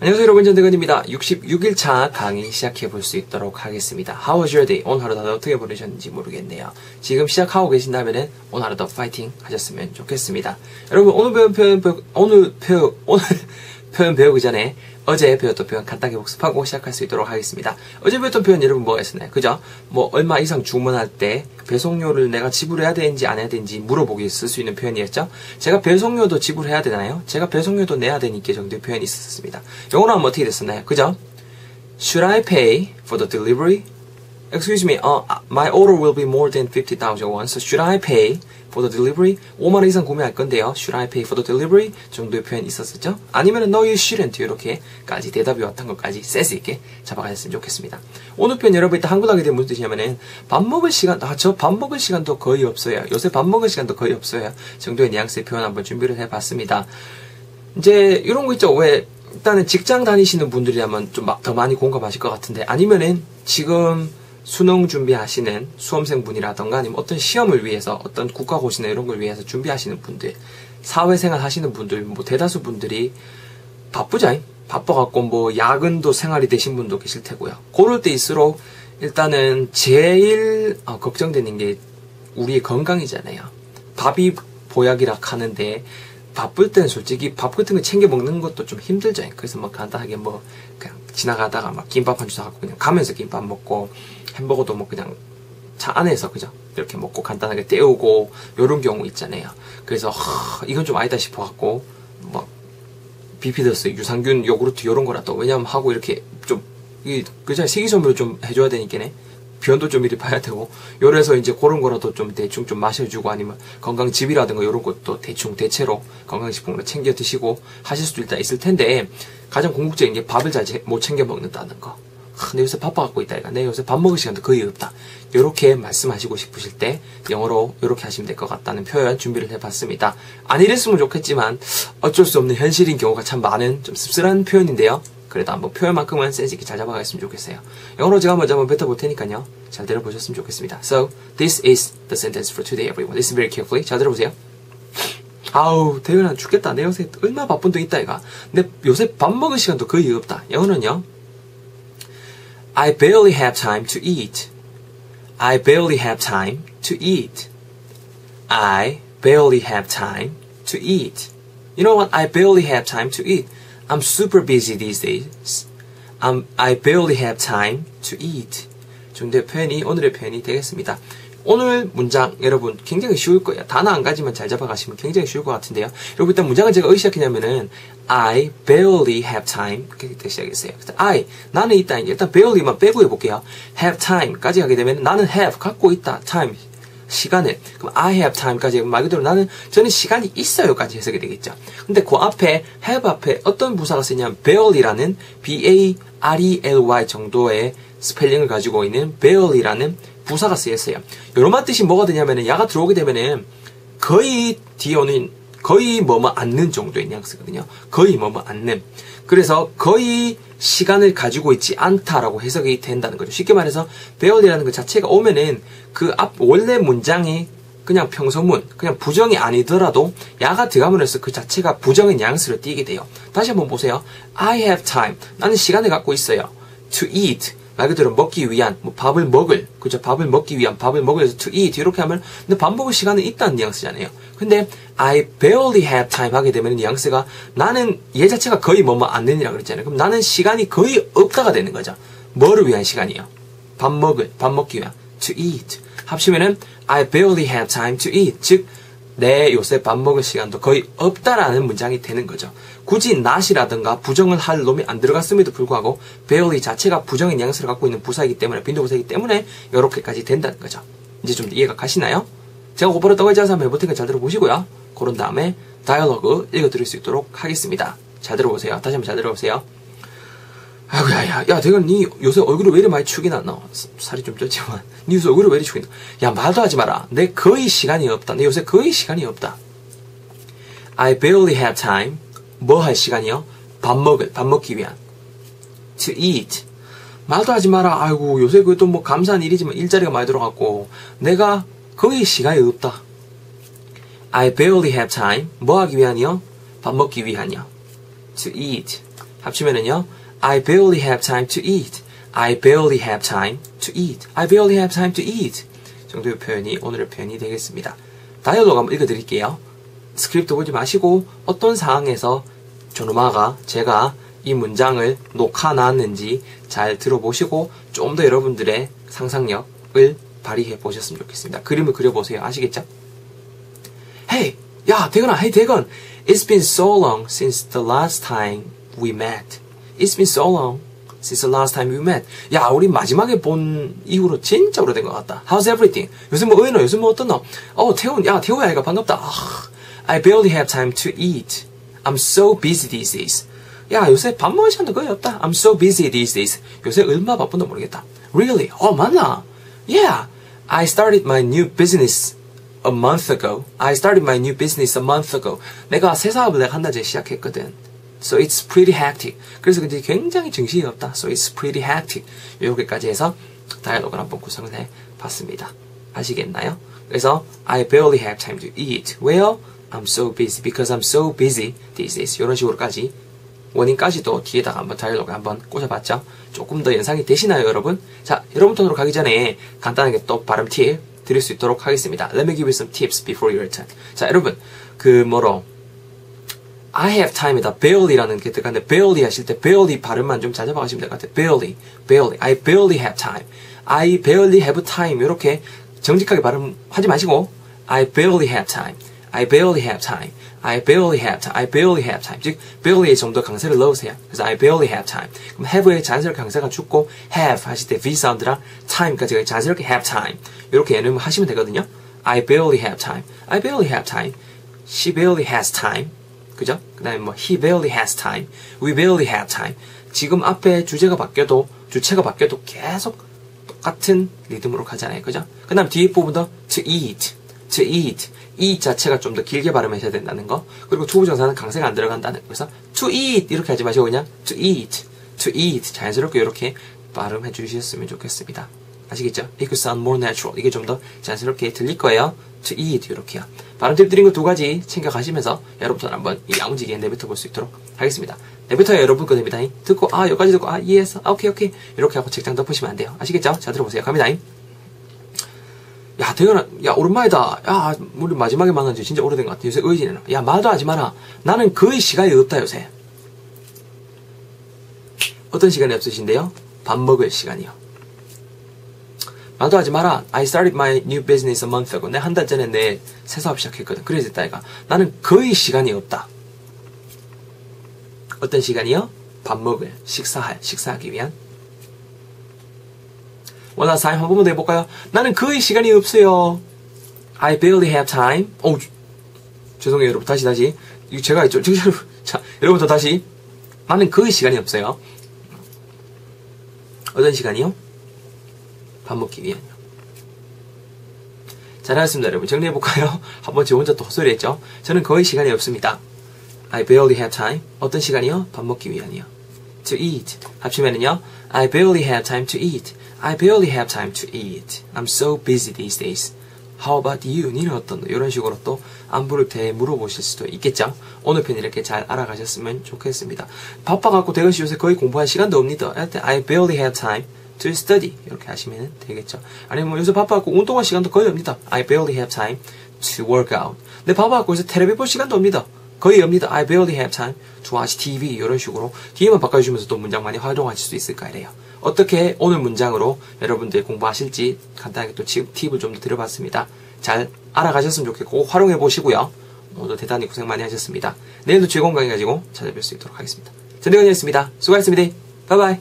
안녕하세요 여러분, 전대건입니다. 66일차 강의 시작해볼 수 있도록 하겠습니다. How was your day? 오늘 하루 다들 어떻게 보내셨는지 모르겠네요. 지금 시작하고 계신다면 오늘 하루도 파이팅 하셨으면 좋겠습니다. 여러분, 오늘 표현 배우기 전에 어제 배웠던 표현 간단하게 복습하고 시작할 수 있도록 하겠습니다. 어제 배웠던 표현 여러분 뭐가 있었나요? 그죠? 뭐 얼마 이상 주문할 때 배송료를 내가 지불해야 되는지 안 해야 되는지 물어보기 쓸 수 있는 표현이었죠. 제가 배송료도 지불해야 되나요? 제가 배송료도 내야 되니까 정도의 표현이 있었습니다. 영어로 하면 어떻게 됐었나요? 그죠? Should I pay for the delivery? Excuse me, my order will be more than 50,000 won. So should I pay for the delivery? 5만원 이상 구매할 건데요. Should I pay for the delivery? 정도의 표현이 있었었죠. 아니면 No, you shouldn't. 이렇게까지 대답이 왔던 것까지 센스 있게 잡아가셨으면 좋겠습니다. 오늘 표현 여러분 일단 한글로 하게 되면 무슨 뜻이냐면은 밥 먹을 시간, 저 밥 먹을 시간도 거의 없어요. 요새 밥 먹을 시간도 거의 없어요. 정도의 뉘앙스의 표현 한번 준비를 해봤습니다. 이제 이런 거 있죠. 왜 일단은 직장 다니시는 분들이라면 좀 더 많이 공감하실 것 같은데, 아니면은 지금 수능 준비하시는 수험생분이라던가 아니면 어떤 시험을 위해서 어떤 국가고시나 이런 걸 위해서 준비하시는 분들, 사회생활 하시는 분들, 뭐 대다수 분들이 바쁘죠. 바빠갖고 뭐 야근도 생활이 되신 분도 계실 테고요. 그럴 때일수록 일단은 제일 걱정되는 게 우리의 건강이잖아요. 밥이 보약이라 하는데 바쁠 때는 솔직히 밥 같은 거 챙겨 먹는 것도 좀 힘들죠. 그래서 뭐 간단하게 뭐 그냥 지나가다가 막 김밥 한 주 사갖고 그냥 가면서 김밥 먹고, 햄버거도 뭐 그냥 차 안에서 그죠? 이렇게 먹고 간단하게 때우고 요런 경우 있잖아요. 그래서 이건 좀 아니다 싶어갖고 뭐 비피더스, 유산균, 요구르트 요런 거라도 왜냐면 하고 이렇게 좀 그냥 식이섬유를 좀 해줘야 되니까네. 변도 좀 이리 봐야 되고, 요래서 이제 그런 거라도 좀 대충 좀 마셔주고, 아니면 건강즙이라든가 요런 것도 대충 대체로 건강식품으로 챙겨 드시고 하실 수도 일단 있을 텐데, 가장 궁극적인 게 밥을 잘 못 챙겨 먹는다는 거. 내 요새 바빠갖고 있다 이가. 내 요새 밥 먹을 시간도 거의 없다. 요렇게 말씀하시고 싶으실 때 영어로 요렇게 하시면 될 것 같다는 표현 준비를 해봤습니다. 안 이랬으면 좋겠지만 어쩔 수 없는 현실인 경우가 참 많은 좀 씁쓸한 표현인데요. 그래도 한번 표현만큼은 센스있게 잘 잡아가셨으면 좋겠어요. 영어로 제가 먼저 한번 뱉어볼 테니까요. 잘 들어보셨으면 좋겠습니다. So, this is the sentence for today, everyone. Listen very carefully. 잘 들어보세요. 아우, 대현아 죽겠다. 내 요새 얼마나 바쁜 데 있다, 이가. 근데 요새 밥 먹을 시간도 거의 없다. 영어는요. I barely have time to eat. I barely have time to eat. I barely have time to eat. You know what? I barely have time to eat. I'm super busy these days. I barely have time to eat. 정도의 표현이 오늘의 표현이 되겠습니다. 오늘 문장 여러분 굉장히 쉬울 거예요. 단어 한 가지만 잘 잡아가시면 굉장히 쉬울 것 같은데요. 여러분 일단 문장을 제가 어디 시작했냐면은 I barely have time 이렇게 시작했어요. 나는 있다. 일단 barely만 빼고 해볼게요. have time까지 가게 되면 나는 have 갖고 있다. time 시간을. 그럼 I have time까지 말 그대로 저는 시간이 있어요까지 해석이 되겠죠. 근데 그 앞에 have 앞에 어떤 부사가 쓰냐면 barely라는 B-A-R-E-L-Y 정도의 스펠링을 가지고 있는 barely라는 부사가 쓰였어요. 요런 뜻이 뭐가 되냐면은 야가 들어오게 되면은 거의 뒤에 오는 거의 뭐뭐 않는 정도의 뉘앙스거든요. 거의 뭐뭐 않는. 그래서 거의 시간을 가지고 있지 않다라고 해석이 된다는 거죠. 쉽게 말해서 barely라는 것 자체가 오면은 그 앞 원래 문장이 그냥 평서문, 그냥 부정이 아니더라도 야가 들어가면서 그 자체가 부정의 뉘앙스를 띠게 돼요. 다시 한번 보세요. I have time. 나는 시간을 갖고 있어요. To eat. 말 그대로 먹기 위한, 뭐 밥을 먹을, 그죠? 밥을 먹기 위한, 밥을 먹으려서 to eat 이렇게 하면, 근데 밥 먹을 시간은 있다는 뉘앙스잖아요. 근데 I barely have time 하게 되면 뉘앙스가 나는 얘 자체가 거의 뭐뭐 않는이라고 그랬잖아요. 그럼 나는 시간이 거의 없다가 되는 거죠. 뭐를 위한 시간이요? 밥 먹기 위한 to eat. 합치면은 I barely have time to eat. 즉 내 요새 밥 먹을 시간도 거의 없다라는 문장이 되는 거죠. 굳이 not이라든가 부정을 할 놈이 안 들어갔음에도 불구하고 barely 자체가 부정의 뉘앙스를 갖고 있는 부사이기 때문에 빈도부사이기 때문에 이렇게까지 된다는 거죠. 이제 좀 이해가 가시나요? 제가 곧바로 떠가지서 한번 해볼 테니까 잘 들어보시고요. 그런 다음에 다이얼로그 읽어드릴 수 있도록 하겠습니다. 잘 들어보세요. 다시 한번 잘 들어보세요. 아이고 야 대건 니 요새 얼굴이 왜 이리 많이 축이 났나? 살이 좀 쪘지만 니 요새 얼굴이 왜 이리 축이 났나? 야 말도 하지 마라. 내 거의 시간이 없다. 내 요새 거의 시간이 없다. I barely have time. 뭐 할 시간이요? 밥 먹기 위한. To eat. 말도 하지 마라. 아이고 요새 그것도 뭐 감사한 일이지만 일자리가 많이 들어갔고 내가 거의 시간이 없다. I barely have time. 뭐 하기 위한이요? 밥 먹기 위한이요. To eat. 합치면은요. I barely have time to eat. I barely have time to eat. I barely have time to eat. 정도의 표현이 오늘의 표현이 되겠습니다. 다이얼로그 한번 읽어드릴게요. 스크립트 보지 마시고 어떤 상황에서 저놈아가 제가 이 문장을 녹아놨는지 잘 들어보시고 좀 더 여러분들의 상상력을 발휘해 보셨으면 좋겠습니다. 그림을 그려보세요. 아시겠죠? Hey, 야, 대건아, hey, 대건. It's been so long since the last time we met. It's been so long since the last time we met. 야, 우리 마지막에 본 이후로 진짜 오래된 것 같다. How's everything? 요즘 뭐 어이너? 요즘 뭐 어떠노? 태훈, 야, 태호야, 이거 반갑다. I barely have time to eat. I'm so busy these days. 야, 요새 밥 먹을 시간도 거의 없다. I'm so busy these days. 요새 얼마 바쁜지 모르겠다. Really? 맞나? Yeah. I started my new business a month ago. I started my new business a month ago. 내가 새 사업을 내가 한 달 전에 시작했거든. So it's pretty hectic. 그래서 이제 굉장히 정신이 없다. So it's pretty hectic. 이렇게까지 해서 다이얼로그를 한번 구성을 해봤습니다. 아시겠나요? 그래서 I barely have time to eat. Well, I'm so busy because I'm so busy these days. 이런 식으로까지 원인까지도 뒤에다가 한번 다이얼로그 한번 꽂아봤죠. 조금 더 연상이 되시나요, 여러분? 자, 여러분 톤으로 가기 전에 간단하게 또 발음 팁 드릴 수 있도록 하겠습니다. Let me give you some tips before your turn. 자, 여러분, I have time에다 barely라는 게 들어가는데 barely 하실 때 barely 발음만 좀 잘 잡아가시면 될 것 같아요. barely. I barely have time. I barely have time. 이렇게 정직하게 발음하지 마시고 I barely have time. I barely have time. I barely have time. I barely have time. 즉, barely에 좀 더 강세를 넣으세요. 그래서 I barely have time. 그럼 have에 자연스럽게 강세가 죽고 have 하실 때 V 사운드랑 time까지 자연스럽게 have time. 이렇게 연음을 하시면 되거든요. I barely have time. I barely have time. She barely has time. 그죠? 그 다음에 he barely has time. We barely have time. 지금 앞에 주체가 바뀌어도 계속 똑같은 리듬으로 가잖아요. 그죠? 그 다음 뒤에 부분도 to eat. 이 자체가 좀 더 길게 발음하셔야 된다는 거. 그리고 투부정사는 강세가 안 들어간다는 거. 그래서 to eat 이렇게 하지 마시고 그냥 to eat 자연스럽게 이렇게 발음해 주셨으면 좋겠습니다. 아시겠죠? It could sound more natural. 이게 좀 더 자연스럽게 들릴 거예요. to eat 이렇게요. 발음 팁 드린 거 두 가지 챙겨가시면서 여러분들 한번 야무지게 내뱉어 볼 수 있도록 하겠습니다. 내뱉어야 여러분 거 됩니다. 듣고 여기까지 듣고 이해했어. 오케이 이렇게 하고 책장 덮으시면 안 돼요. 아시겠죠? 자, 들어보세요. 갑니다. 야, 대현아, 야, 오랜만이다. 야, 우리 마지막에 만난 지 진짜 오래된 것 같아. 요새 의지는. 야, 말도 하지 마라. 나는 거의 시간이 없다, 요새. 어떤 시간이 없으신데요? 밥 먹을 시간이요. 말도 하지 마라. I started my new business a month ago. 내가 한 달 전에 내 새 사업 시작했거든. 그래서 했다, 이가. 나는 거의 시간이 없다. 어떤 시간이요? 밥 먹을, 식사하기 위한. 원하 사인 한 번만 더 해볼까요? 나는 거의 시간이 없어요. I barely have time. 죄송해요, 여러분. 다시. 이거 제가 있죠. 자, 여러분도 다시. 나는 거의 시간이 없어요. 어떤 시간이요? 밥 먹기 위한요. 잘하셨습니다, 여러분. 정리해볼까요? 한번 저 혼자 또 헛소리 했죠? 저는 거의 시간이 없습니다. I barely have time. 어떤 시간이요? 밥 먹기 위한이요. To eat. 합치면은요. I barely have time to eat. I barely have time to eat. I'm so busy these days. How about you? 니는 어떤? 이런 식으로 또 안부를 물어보실 수도 있겠죠. 오늘 편 이렇게 잘 알아가셨으면 좋겠습니다. 바빠갖고 대건씨 요새 거의 공부할 시간도 없니다. I barely have time to study. 이렇게 하시면 되겠죠. 아니면 요새 바빠갖고 운동할 시간도 거의 없니다. I barely have time to work out. 내 바빠갖고 요새 텔레비 볼 시간도 없니다. 거의 없니다. I barely have time to watch TV. 이런 식으로 뒤에만 바꿔주시면서 또 문장 많이 활용하실 수 있을까 이래요. 어떻게 오늘 문장으로 여러분들 공부하실지 간단하게 또 팁을 좀 더 드려봤습니다. 잘 알아가셨으면 좋겠고 활용해 보시고요. 오늘 대단히 고생 많이 하셨습니다. 내일도 즐거운 강의 가지고 찾아뵐 수 있도록 하겠습니다. 전대건이었습니다. 수고하셨습니다. 바이바이.